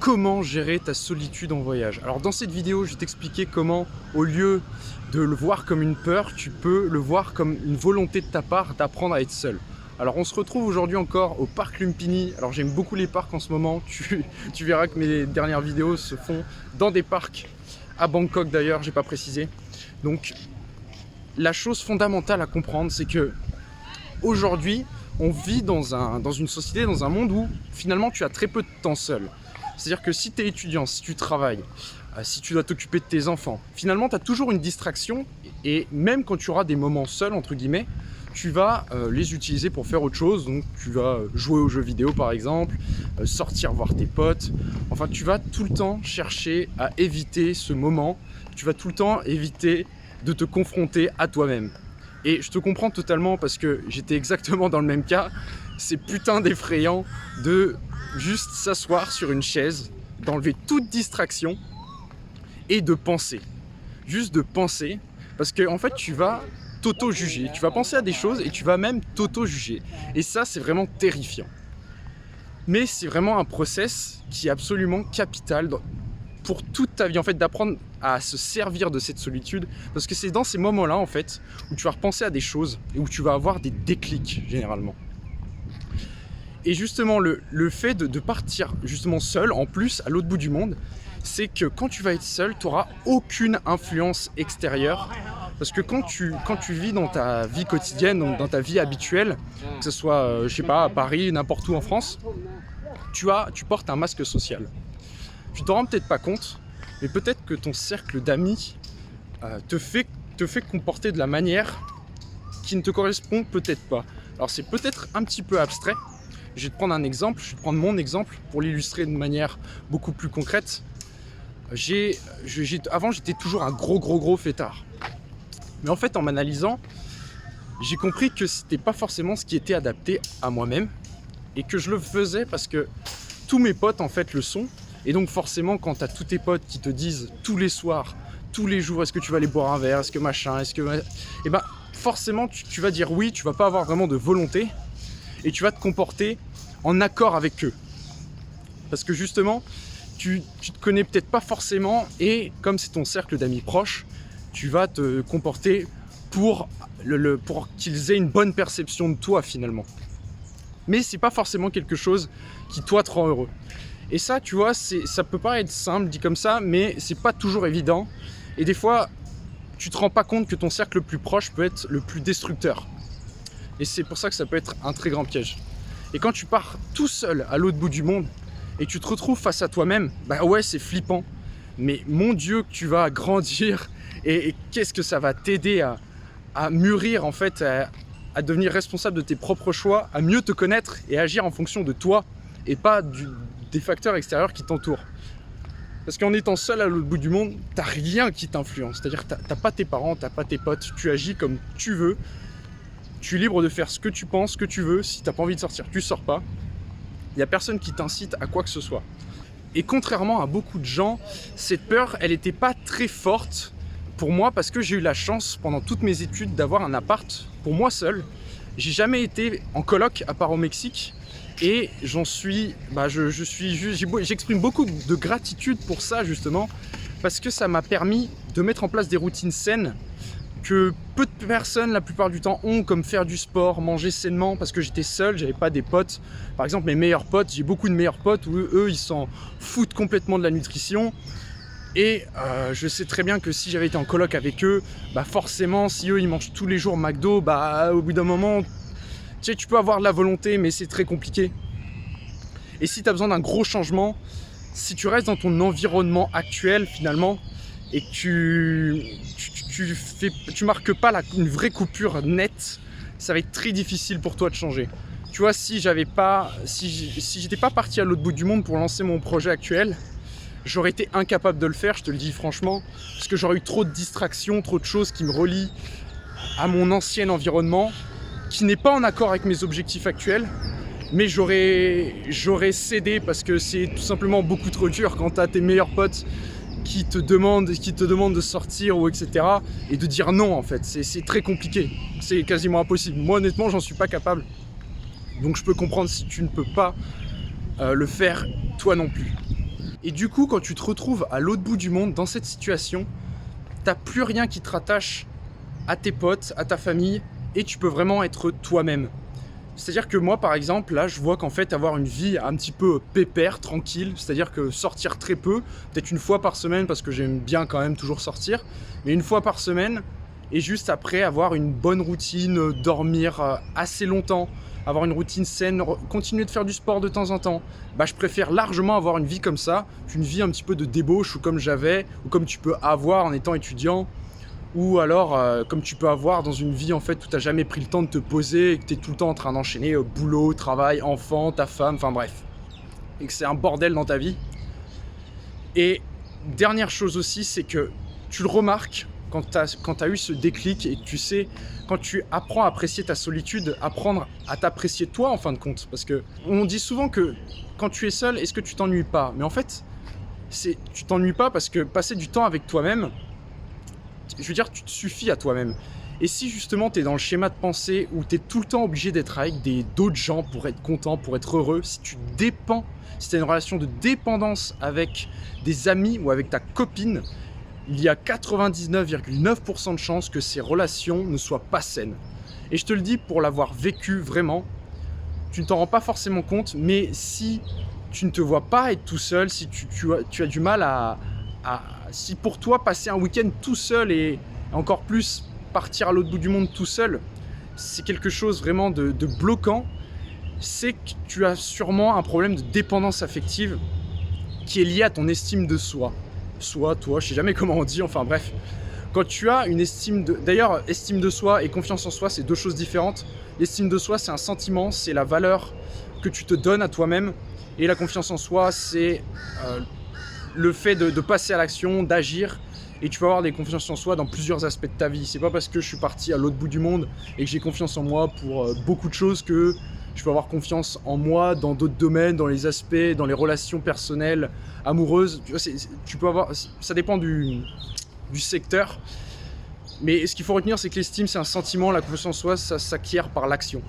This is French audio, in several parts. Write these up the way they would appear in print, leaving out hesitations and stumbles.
comment gérer ta solitude en voyage. Alors dans cette vidéo, je vais t'expliquer comment, au lieu de le voir comme une peur, tu peux le voir comme une volonté de ta part d'apprendre à être seul. Alors on se retrouve aujourd'hui encore au parc Lumpini. Alors j'aime beaucoup les parcs en ce moment, tu verras que mes dernières vidéos se font dans des parcs, à Bangkok d'ailleurs, j'ai pas précisé. Donc la chose fondamentale à comprendre, c'est que aujourd'hui, on vit dans une société, dans un monde où finalement tu as très peu de temps seul. C'est-à-dire que si tu es étudiant, si tu travailles, si tu dois t'occuper de tes enfants, finalement tu as toujours une distraction et même quand tu auras des moments seuls, entre guillemets, tu vas les utiliser pour faire autre chose. Donc tu vas jouer aux jeux vidéo par exemple, sortir voir tes potes. Enfin, tu vas tout le temps chercher à éviter ce moment. Tu vas tout le temps éviter de te confronter à toi-même. Et je te comprends totalement parce que j'étais exactement dans le même cas. C'est putain d'effrayant de juste s'asseoir sur une chaise, d'enlever toute distraction et de penser. Juste de penser parce que en fait tu vas t'auto-juger. Tu vas penser à des choses et tu vas même t'auto-juger. Et ça, c'est vraiment terrifiant. Mais c'est vraiment un process qui est absolument capital pour toute ta vie, en fait, d'apprendre à se servir de cette solitude, parce que c'est dans ces moments-là, en fait, où tu vas repenser à des choses et où tu vas avoir des déclics, généralement. Et justement, le fait de partir justement seul, en plus, à l'autre bout du monde, c'est que quand tu vas être seul, tu n'auras aucune influence extérieure, parce que quand tu vis dans ta vie quotidienne, donc dans ta vie habituelle, que ce soit, je sais pas, à Paris, n'importe où en France, tu portes un masque social. Tu t'en rends peut-être pas compte, mais peut-être que ton cercle d'amis te fait comporter de la manière qui ne te correspond peut-être pas. Alors c'est peut-être un petit peu abstrait. Je vais te prendre un exemple, je vais te prendre mon exemple pour l'illustrer de manière beaucoup plus concrète. Avant, j'étais toujours un gros fêtard. Mais en fait, en m'analysant, j'ai compris que c'était pas forcément ce qui était adapté à moi-même et que je le faisais parce que tous mes potes en fait le sont. Et donc forcément, quand tu as tous tes potes qui te disent tous les soirs, tous les jours, est-ce que tu vas aller boire un verre, est-ce que machin, et ben forcément tu vas dire oui, tu vas pas avoir vraiment de volonté et tu vas te comporter en accord avec eux. Parce que justement, tu te connais peut-être pas forcément et comme c'est ton cercle d'amis proches, tu vas te comporter pour qu'ils aient une bonne perception de toi finalement. Mais c'est pas forcément quelque chose qui toi te rend heureux. Et ça, tu vois, ça peut paraître simple dit comme ça, mais c'est pas toujours évident. Et des fois, tu te rends pas compte que ton cercle le plus proche peut être le plus destructeur. Et c'est pour ça que ça peut être un très grand piège. Et quand tu pars tout seul à l'autre bout du monde et que tu te retrouves face à toi-même, bah ouais, c'est flippant. Mais mon Dieu, que tu vas grandir et qu'est-ce que ça va t'aider à mûrir en fait, à devenir responsable de tes propres choix, à mieux te connaître et agir en fonction de toi et pas des facteurs extérieurs qui t'entourent. Parce qu'en étant seul à l'autre bout du monde, t'as rien qui t'influence. C'est-à-dire que t'as pas tes parents, t'as pas tes potes, tu agis comme tu veux. Tu es libre de faire ce que tu penses, ce que tu veux. Si t'as pas envie de sortir, tu sors pas. Il n'y a personne qui t'incite à quoi que ce soit. Et contrairement à beaucoup de gens, cette peur, elle n'était pas très forte pour moi parce que j'ai eu la chance pendant toutes mes études d'avoir un appart pour moi seul. J'ai jamais été en coloc à part au Mexique. Et j'exprime beaucoup de gratitude pour ça justement, parce que ça m'a permis de mettre en place des routines saines que peu de personnes la plupart du temps ont, comme faire du sport, manger sainement, parce que j'étais seul, j'avais pas des potes. Par exemple, mes meilleurs potes, j'ai beaucoup de meilleurs potes où eux, ils s'en foutent complètement de la nutrition. Et je sais très bien que si j'avais été en coloc avec eux, bah forcément, si eux, ils mangent tous les jours McDo, bah au bout d'un moment, tu peux avoir de la volonté, mais c'est très compliqué. Et si tu as besoin d'un gros changement, si tu restes dans ton environnement actuel finalement, et que tu marques pas une vraie coupure nette, ça va être très difficile pour toi de changer. Tu vois, si j'étais pas parti à l'autre bout du monde pour lancer mon projet actuel, j'aurais été incapable de le faire, je te le dis franchement, parce que j'aurais eu trop de distractions, trop de choses qui me relient à mon ancien environnement, qui n'est pas en accord avec mes objectifs actuels, mais j'aurais cédé parce que c'est tout simplement beaucoup trop dur quand tu as tes meilleurs potes qui te demandent de sortir ou etc. et de dire non en fait, c'est très compliqué, c'est quasiment impossible. Moi honnêtement j'en suis pas capable, donc je peux comprendre si tu ne peux pas le faire toi non plus. Et du coup, quand tu te retrouves à l'autre bout du monde, dans cette situation, t'as plus rien qui te rattache à tes potes, à ta famille, et tu peux vraiment être toi-même. C'est-à-dire que moi, par exemple, là, je vois qu'en fait, avoir une vie un petit peu pépère, tranquille, c'est-à-dire que sortir très peu, peut-être une fois par semaine, parce que j'aime bien quand même toujours sortir, mais une fois par semaine, et juste après, avoir une bonne routine, dormir assez longtemps, avoir une routine saine, continuer de faire du sport de temps en temps. Bah, je préfère largement avoir une vie comme ça, qu'une vie un petit peu de débauche, ou comme j'avais, ou comme tu peux avoir en étant étudiant, ou alors comme tu peux avoir dans une vie en fait où tu n'as jamais pris le temps de te poser et que tu es tout le temps en train d'enchaîner boulot, travail, enfant, ta femme, enfin bref. Et que c'est un bordel dans ta vie. Et dernière chose aussi, c'est que tu le remarques quand tu as eu ce déclic et que tu sais, quand tu apprends à apprécier ta solitude, apprendre à t'apprécier toi en fin de compte. Parce qu'on dit souvent que quand tu es seul, est-ce que tu t'ennuies pas? Mais en fait, tu t'ennuies pas parce que passer du temps avec toi-même, je veux dire, tu te suffis à toi-même. Et si justement tu es dans le schéma de pensée où tu es tout le temps obligé d'être avec d'autres gens pour être content, pour être heureux, si tu dépends, si tu as une relation de dépendance avec des amis ou avec ta copine, il y a 99,9% de chances que ces relations ne soient pas saines. Et je te le dis pour l'avoir vécu vraiment, tu ne t'en rends pas forcément compte, mais si tu ne te vois pas être tout seul, si tu as du mal si pour toi passer un week-end tout seul et encore plus partir à l'autre bout du monde tout seul, c'est quelque chose vraiment de bloquant, c'est que tu as sûrement un problème de dépendance affective qui est lié à ton estime de soi. Soit toi, je sais jamais comment on dit, enfin bref. Quand tu as une d'ailleurs, estime de soi et confiance en soi, c'est deux choses différentes. L'estime de soi, c'est un sentiment, c'est la valeur que tu te donnes à toi-même. Et la confiance en soi, c'est le fait de passer à l'action, d'agir, et tu vas avoir des confiances en soi dans plusieurs aspects de ta vie. C'est pas parce que je suis parti à l'autre bout du monde et que j'ai confiance en moi pour beaucoup de choses que je peux avoir confiance en moi dans d'autres domaines, dans les aspects, dans les relations personnelles, amoureuses. Tu vois, tu peux avoir, ça dépend du secteur. Mais ce qu'il faut retenir, c'est que l'estime, c'est un sentiment, la confiance en soi, ça s'acquiert par l'action.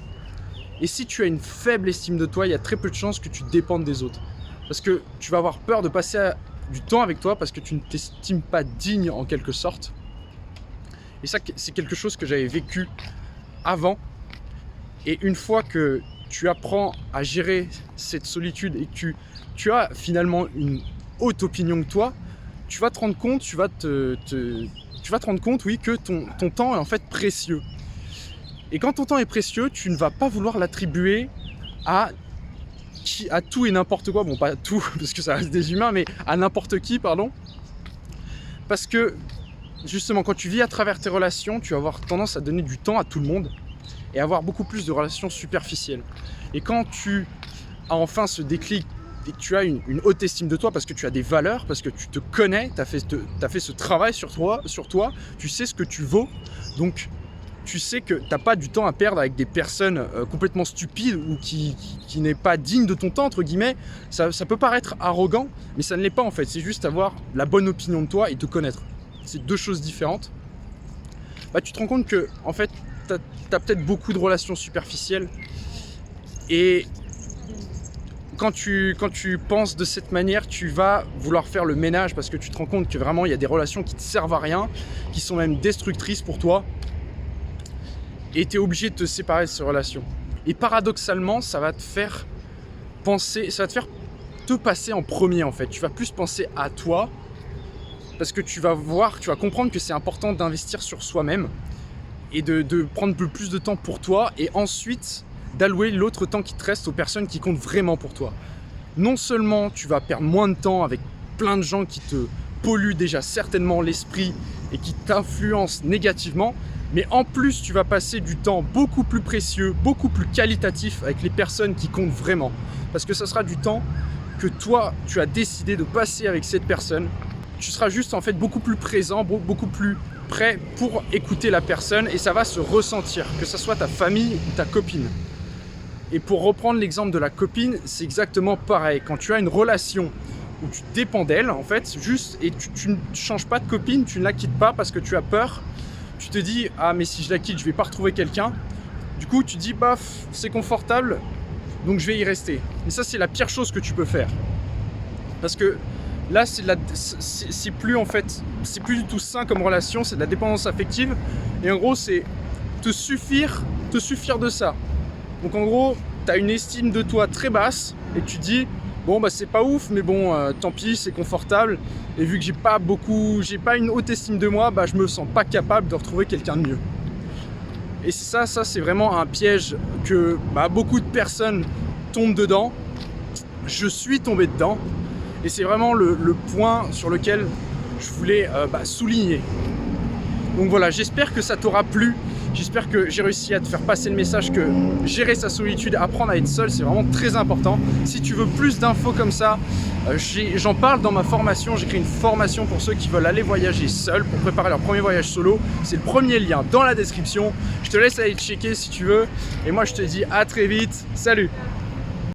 Et si tu as une faible estime de toi, il y a très peu de chances que tu dépendes des autres. Parce que tu vas avoir peur de passer du temps avec toi parce que tu ne t'estimes pas digne en quelque sorte. Et ça, c'est quelque chose que j'avais vécu avant. Et une fois que tu apprends à gérer cette solitude et que tu as finalement une haute opinion de toi, tu vas te rendre compte, tu vas te rendre compte, oui, que ton temps est en fait précieux. Et quand ton temps est précieux, tu ne vas pas vouloir l'attribuer à tout et n'importe quoi, bon pas à tout parce que ça reste des humains, mais à n'importe qui, pardon. Parce que justement, quand tu vis à travers tes relations, tu vas avoir tendance à donner du temps à tout le monde et avoir beaucoup plus de relations superficielles. Et quand tu as enfin ce déclic et que tu as une haute estime de toi parce que tu as des valeurs, parce que tu te connais, tu as fait ce travail sur toi, tu sais ce que tu vaux, donc tu sais que tu n'as pas du temps à perdre avec des personnes complètement stupides ou qui n'est pas digne de ton temps, entre guillemets. Ça peut paraître arrogant, mais ça ne l'est pas en fait. C'est juste avoir la bonne opinion de toi et te connaître. C'est deux choses différentes. Bah, tu te rends compte que en fait, tu as peut-être beaucoup de relations superficielles. Et quand tu penses de cette manière, tu vas vouloir faire le ménage parce que tu te rends compte que vraiment, il y a des relations qui ne te servent à rien, qui sont même destructrices pour toi. Et tu es obligé de te séparer de ces relations. Et paradoxalement, ça va te faire te passer en premier en fait. Tu vas plus penser à toi parce que tu vas comprendre que c'est important d'investir sur soi-même et de prendre plus de temps pour toi et ensuite d'allouer l'autre temps qui te reste aux personnes qui comptent vraiment pour toi. Non seulement tu vas perdre moins de temps avec plein de gens qui te polluent déjà certainement l'esprit et qui t'influencent négativement, mais en plus, tu vas passer du temps beaucoup plus précieux, beaucoup plus qualitatif avec les personnes qui comptent vraiment. Parce que ça sera du temps que toi, tu as décidé de passer avec cette personne. Tu seras juste en fait beaucoup plus présent, beaucoup plus prêt pour écouter la personne et ça va se ressentir, que ce soit ta famille ou ta copine. Et pour reprendre l'exemple de la copine, c'est exactement pareil. Quand tu as une relation où tu dépends d'elle, en fait, juste, et tu ne changes pas de copine, tu ne la quittes pas parce que tu as peur. Tu te dis, ah mais si je la quitte, je vais pas retrouver quelqu'un. Du coup, tu te dis, bah c'est confortable, donc je vais y rester. Et ça, c'est la pire chose que tu peux faire. Parce que Là, c'est plus en fait, c'est plus du tout sain comme relation, c'est de la dépendance affective. Et en gros, c'est te suffire de ça. Donc en gros, tu as une estime de toi très basse et tu dis bon bah c'est pas ouf, mais bon tant pis, c'est confortable. Et vu que j'ai pas une haute estime de moi, bah je me sens pas capable de retrouver quelqu'un de mieux. Et ça c'est vraiment un piège que beaucoup de personnes tombent dedans. Je suis tombé dedans. Et c'est vraiment le point sur lequel je voulais souligner. Donc voilà, j'espère que ça t'aura plu. J'espère que j'ai réussi à te faire passer le message que gérer sa solitude, apprendre à être seul, c'est vraiment très important. Si tu veux plus d'infos comme ça, j'en parle dans ma formation. J'ai créé une formation pour ceux qui veulent aller voyager seuls, pour préparer leur premier voyage solo. C'est le premier lien dans la description. Je te laisse aller checker si tu veux. Et moi, je te dis à très vite. Salut!